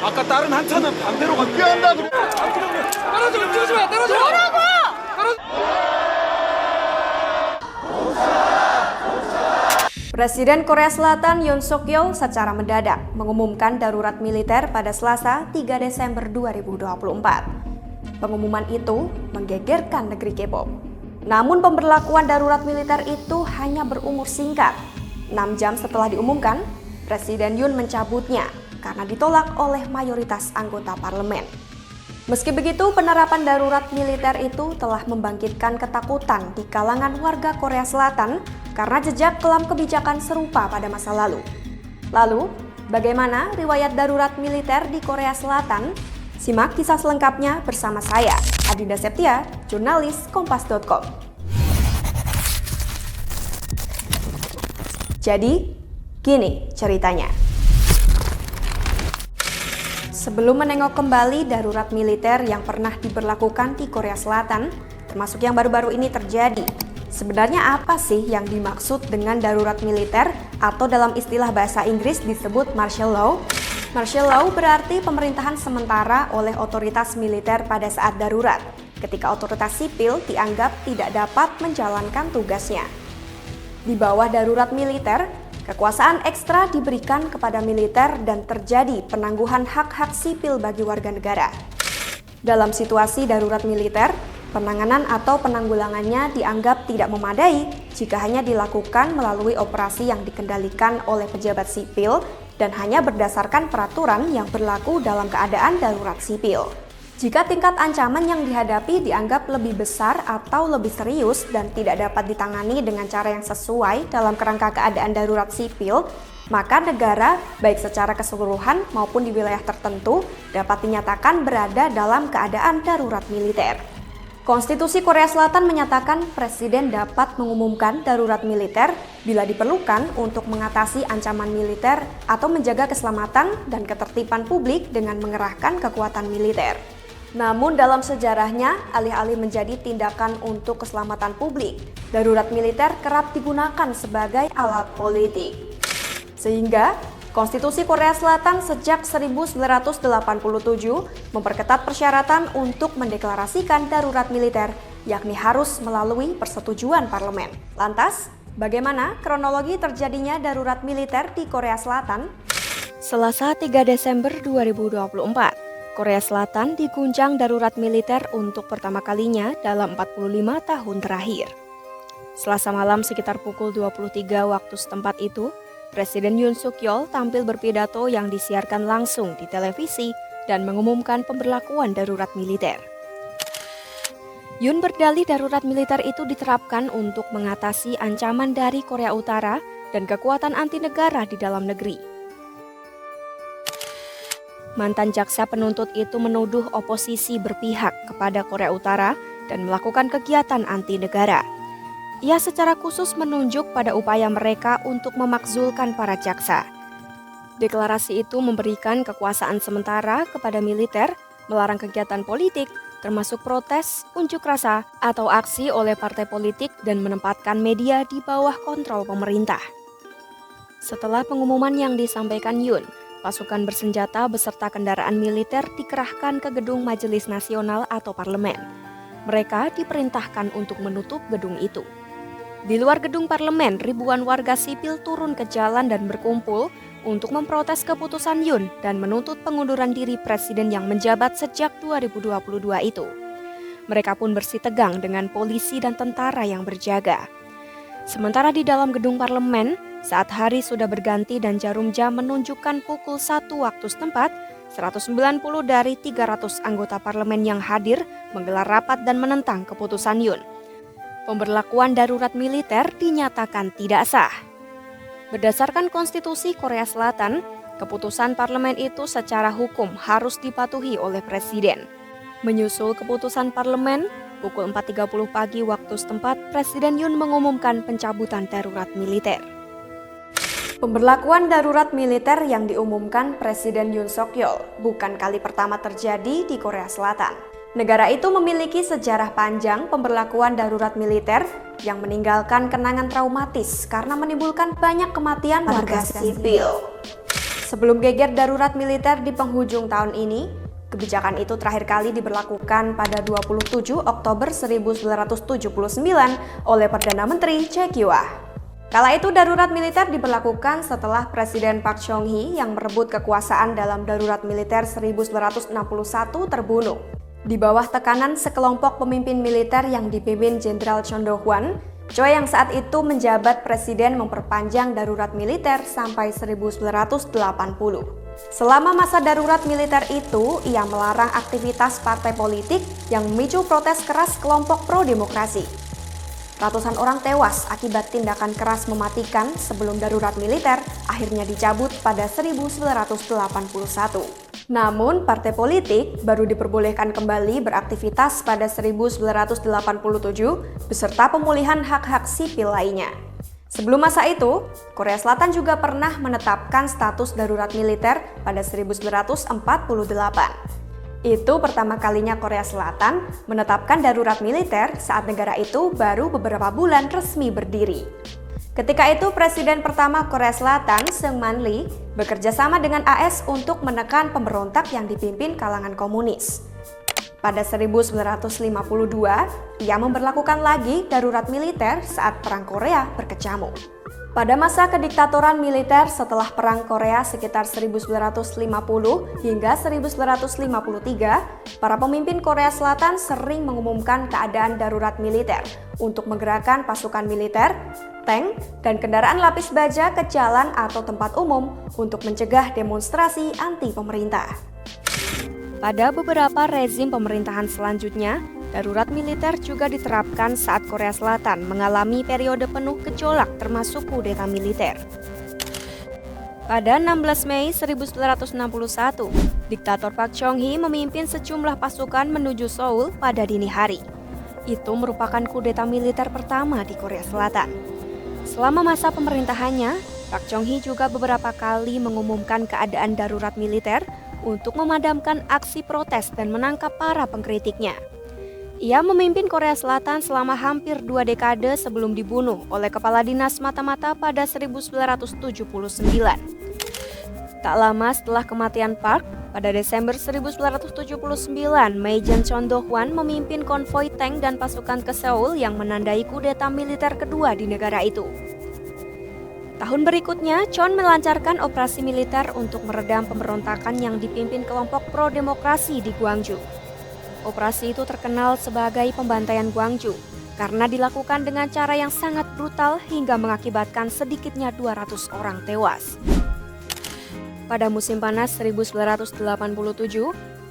아까 다른 한 차는 반대로 피한다 그래. 떨어져, 움직이지 마, 떨어져. 뭐라고? Presiden Korea Selatan Yoon Suk Yeol secara mendadak mengumumkan darurat militer pada Selasa 3 Desember 2024. Pengumuman itu menggegerkan negeri K-pop. Namun pemberlakuan darurat militer itu hanya berumur singkat. 6 jam setelah diumumkan, Presiden Yoon mencabutnya karena ditolak oleh mayoritas anggota parlemen. Meski begitu, penerapan darurat militer itu telah membangkitkan ketakutan di kalangan warga Korea Selatan karena jejak kelam kebijakan serupa pada masa lalu. Lalu, bagaimana riwayat darurat militer di Korea Selatan? Simak kisah selengkapnya bersama saya, Adinda Septia, jurnalis Kompas.com. Jadi, gini ceritanya. Sebelum menengok kembali darurat militer yang pernah diberlakukan di Korea Selatan, termasuk yang baru-baru ini terjadi, sebenarnya apa sih yang dimaksud dengan darurat militer atau dalam istilah bahasa Inggris disebut martial law? Martial law berarti pemerintahan sementara oleh otoritas militer pada saat darurat, ketika otoritas sipil dianggap tidak dapat menjalankan tugasnya. Di bawah darurat militer, kekuasaan ekstra diberikan kepada militer dan terjadi penangguhan hak-hak sipil bagi warga negara. Dalam situasi darurat militer, penanganan atau penanggulangannya dianggap tidak memadai jika hanya dilakukan melalui operasi yang dikendalikan oleh pejabat sipil dan hanya berdasarkan peraturan yang berlaku dalam keadaan darurat sipil. Jika tingkat ancaman yang dihadapi dianggap lebih besar atau lebih serius dan tidak dapat ditangani dengan cara yang sesuai dalam kerangka keadaan darurat sipil, maka negara, baik secara keseluruhan maupun di wilayah tertentu, dapat dinyatakan berada dalam keadaan darurat militer. Konstitusi Korea Selatan menyatakan presiden dapat mengumumkan darurat militer bila diperlukan untuk mengatasi ancaman militer atau menjaga keselamatan dan ketertiban publik dengan mengerahkan kekuatan militer. Namun dalam sejarahnya, alih-alih menjadi tindakan untuk keselamatan publik, darurat militer kerap digunakan sebagai alat politik. Sehingga, Konstitusi Korea Selatan sejak 1987 memperketat persyaratan untuk mendeklarasikan darurat militer, yakni harus melalui persetujuan parlemen. Lantas, bagaimana kronologi terjadinya darurat militer di Korea Selatan? Selasa 3 Desember 2024. Korea Selatan diguncang darurat militer untuk pertama kalinya dalam 45 tahun terakhir. Selasa malam sekitar pukul 23 waktu setempat itu, Presiden Yoon Suk Yeol tampil berpidato yang disiarkan langsung di televisi dan mengumumkan pemberlakuan darurat militer. Yoon berdalih darurat militer itu diterapkan untuk mengatasi ancaman dari Korea Utara dan kekuatan anti negara di dalam negeri. Mantan jaksa penuntut itu menuduh oposisi berpihak kepada Korea Utara dan melakukan kegiatan anti negara. Ia secara khusus menunjuk pada upaya mereka untuk memakzulkan para jaksa. Deklarasi itu memberikan kekuasaan sementara kepada militer, melarang kegiatan politik, termasuk protes, unjuk rasa, atau aksi oleh partai politik dan menempatkan media di bawah kontrol pemerintah. Setelah pengumuman yang disampaikan Yoon, pasukan bersenjata beserta kendaraan militer dikerahkan ke gedung Majelis Nasional atau Parlemen. Mereka diperintahkan untuk menutup gedung itu. Di luar gedung parlemen, ribuan warga sipil turun ke jalan dan berkumpul untuk memprotes keputusan Yoon dan menuntut pengunduran diri presiden yang menjabat sejak 2022 itu. Mereka pun bersitegang dengan polisi dan tentara yang berjaga. Sementara di dalam gedung parlemen, saat hari sudah berganti dan jarum jam menunjukkan pukul 1 waktu setempat, 190 dari 300 anggota parlemen yang hadir menggelar rapat dan menentang keputusan Yoon. Pemberlakuan darurat militer dinyatakan tidak sah. Berdasarkan konstitusi Korea Selatan, keputusan parlemen itu secara hukum harus dipatuhi oleh presiden. Menyusul keputusan parlemen, pukul 4.30 pagi waktu setempat, Presiden Yoon mengumumkan pencabutan darurat militer. Pemberlakuan darurat militer yang diumumkan Presiden Yoon Suk Yeol bukan kali pertama terjadi di Korea Selatan. Negara itu memiliki sejarah panjang pemberlakuan darurat militer yang meninggalkan kenangan traumatis karena menimbulkan banyak kematian warga sipil. Sebelum geger darurat militer di penghujung tahun ini, kebijakan itu terakhir kali diberlakukan pada 27 Oktober 1979 oleh Perdana Menteri Chae Kyi-wah. Kala itu darurat militer diberlakukan setelah Presiden Park Chung-hee yang merebut kekuasaan dalam darurat militer 1961 terbunuh. Di bawah tekanan sekelompok pemimpin militer yang dipimpin Jenderal Chon Do-hwan, Choi yang saat itu menjabat presiden memperpanjang darurat militer sampai 1980. Selama masa darurat militer itu, ia melarang aktivitas partai politik yang memicu protes keras kelompok pro-demokrasi. Ratusan orang tewas akibat tindakan keras mematikan sebelum darurat militer akhirnya dicabut pada 1981. Namun, partai politik baru diperbolehkan kembali beraktivitas pada 1987 beserta pemulihan hak-hak sipil lainnya. Sebelum masa itu, Korea Selatan juga pernah menetapkan status darurat militer pada 1948. Itu pertama kalinya Korea Selatan menetapkan darurat militer saat negara itu baru beberapa bulan resmi berdiri. Ketika itu, Presiden pertama Korea Selatan, Syngman Lee, bekerja sama dengan AS untuk menekan pemberontak yang dipimpin kalangan komunis. Pada 1952, ia memberlakukan lagi darurat militer saat Perang Korea berkecamuk. Pada masa kediktatoran militer setelah Perang Korea sekitar 1950 hingga 1953, para pemimpin Korea Selatan sering mengumumkan keadaan darurat militer untuk menggerakkan pasukan militer, tank, dan kendaraan lapis baja ke jalan atau tempat umum untuk mencegah demonstrasi anti pemerintah. Pada beberapa rezim pemerintahan selanjutnya, darurat militer juga diterapkan saat Korea Selatan mengalami periode penuh gejolak termasuk kudeta militer. Pada 16 Mei 1961, diktator Park Chung-hee memimpin sejumlah pasukan menuju Seoul pada dini hari. Itu merupakan kudeta militer pertama di Korea Selatan. Selama masa pemerintahannya, Park Chung-hee juga beberapa kali mengumumkan keadaan darurat militer untuk memadamkan aksi protes dan menangkap para pengkritiknya. Ia memimpin Korea Selatan selama hampir 2 dekade sebelum dibunuh oleh kepala dinas mata-mata pada 1979. Tak lama setelah kematian Park, pada Desember 1979, Majen Chon Do-hwan memimpin konvoi tank dan pasukan ke Seoul yang menandai kudeta militer kedua di negara itu. Tahun berikutnya, Chon melancarkan operasi militer untuk meredam pemberontakan yang dipimpin kelompok pro-demokrasi di Gwangju. Operasi itu terkenal sebagai pembantaian Gwangju karena dilakukan dengan cara yang sangat brutal hingga mengakibatkan sedikitnya 200 orang tewas. Pada musim panas 1987,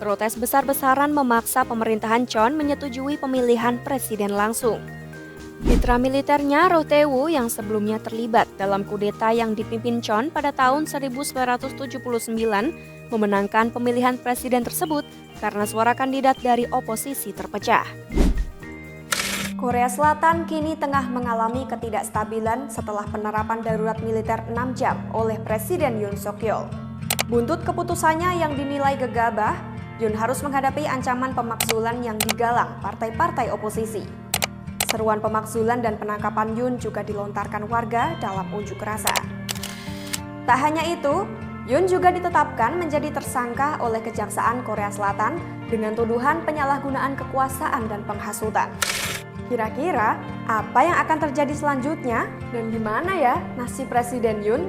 protes besar-besaran memaksa pemerintahan Chon menyetujui pemilihan presiden langsung. Mitra militernya Roh Tae-woo yang sebelumnya terlibat dalam kudeta yang dipimpin Chon pada tahun 1979 memenangkan pemilihan presiden tersebut karena suara kandidat dari oposisi terpecah. Korea Selatan kini tengah mengalami ketidakstabilan setelah penerapan darurat militer 6 jam oleh Presiden Yoon Suk Yeol. Buntut keputusannya yang dinilai gegabah, Yoon harus menghadapi ancaman pemakzulan yang digalang partai-partai oposisi. Seruan pemakzulan dan penangkapan Yoon juga dilontarkan warga dalam unjuk rasa. Tak hanya itu, Yoon juga ditetapkan menjadi tersangka oleh Kejaksaan Korea Selatan dengan tuduhan penyalahgunaan kekuasaan dan penghasutan. Kira-kira apa yang akan terjadi selanjutnya dan di mana ya nasib Presiden Yoon?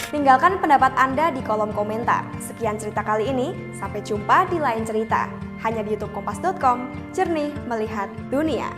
Tinggalkan pendapat Anda di kolom komentar. Sekian cerita kali ini, sampai jumpa di lain cerita. Hanya di youtube kompas.com, jernih melihat dunia.